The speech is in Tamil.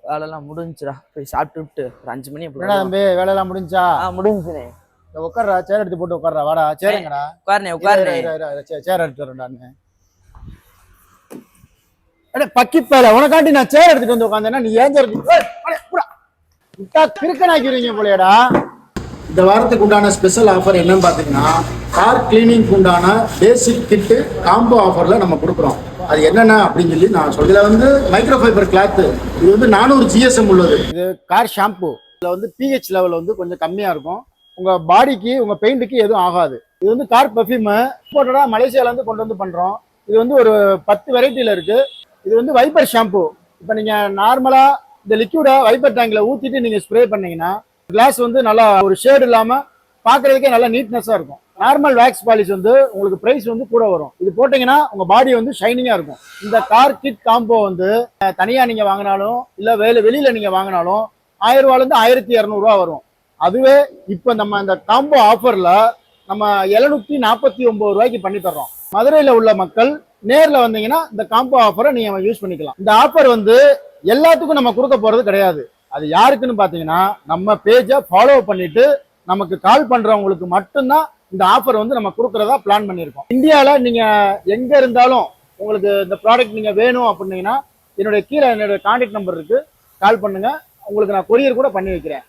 வேலைலாம் முடிஞ்சுடா. போய் சாப்பிட்டு ஒரு 5 மணி அப்படி என்னடா தம்பி வேலையெல்லாம் முடிஞ்சா? முடிஞ்சுனே. உட்கார்றா, சேர் எடுத்து போட்டு உட்கார்றா. வாடா சேருங்கடா. உட்காருனே. சேர் எடுத்து வரேன்டா. அடே பக்கிப்பேல உனக்காண்டி நான் சேர் எடுத்துட்டு வந்து உட்காந்தேன்னா நீ ஏன் கிறுக்கனாக்கிறீங்க போலையடா. இந்த வாரத்துக்கு உண்டான ஸ்பெஷல் ஆஃபர் என்னன்னு பாத்தீங்கன்னா, கார் கிளீனிங் உண்டான பேசிக் கிட்டு காம்போ ஆஃபர்ல நம்ம கொடுக்குறோம். அது என்னென்ன அப்படின்னு சொல்லி நான் சொல்ல வந்து மைக்ரோ ஃபைபர் கிளாத். இது வந்து 400 GSM உள்ளது. இது கார் ஷாம்பு. இதுல வந்து pH லெவல் வந்து கொஞ்சம் கம்மியா இருக்கும். உங்க பாடிக்கு உங்க பெயிண்ட்டுக்கு எதுவும் ஆகாது. இது வந்து கார் பர்ஃப்யூம் இம்போர்ட்டடா மலேசியால இருந்து கொண்டு வந்து பண்றோம். இது வந்து ஒரு 10 வெரைட்டில இருக்கு. இது வந்து வைப்பர் ஷாம்பு. இப்போ நீங்க நார்மலா இந்த லிக்விட வைப்பர் டேங்க்ல ஊத்திட்டு நீங்க ஸ்ப்ரே பண்ணீங்கன்னா கிளாஸ் வந்து நல்லா ஒரு ஷேட் இல்லாம பாக்குறதுக்கே நல்லா நீட்னஸா இருக்கும். நார்மல் வேக்ஸ் பாலிஷ் வந்து உங்களுக்கு பிரைஸ் வந்து கூட வரும். இது போட்டீங்கன்னா உங்க பாடி வந்து ஷைனிங்கா இருக்கும். இந்த கார் கிட் காம்போ வந்து தனியா நீங்க வாங்கினாலும் இல்ல வெளியில நீங்க வாங்கினாலும் 1000 ரூபாயில இருந்து 1200 ரூபா வரும். அதுவே இப்ப நம்ம இந்த காம்போ ஆஃபர்ல நம்ம 749 ரூபாய்க்கு பண்ணி தர்றோம். மதுரையில உள்ள மக்கள் நேர்ல வந்தீங்கன்னா இந்த காம்போ ஆஃபரை நீங்க யூஸ் பண்ணிக்கலாம். இந்த ஆஃபர் வந்து எல்லாத்துக்கும் நம்ம கொடுக்க போறது கிடையாது. அது யாருக்குன்னு பாத்தீங்கன்னா நம்ம பேஜை ஃபாலோ பண்ணிட்டு நமக்கு கால் பண்றவங்களுக்கு மட்டும்தான் இந்த ஆஃபர் வந்து நம்ம கொடுக்கறதா பிளான் பண்ணியிருக்கோம். இந்தியால நீங்க எங்க இருந்தாலும் உங்களுக்கு இந்த ப்ராடக்ட் நீங்க வேணும் அப்படின்னீங்கன்னா என்னுடைய கீழே என்னுடைய கான்டாக்ட் நம்பர் இருக்கு, கால் பண்ணுங்க. உங்களுக்கு நான் கொரியர் கூட பண்ணி வைக்கிறேன்.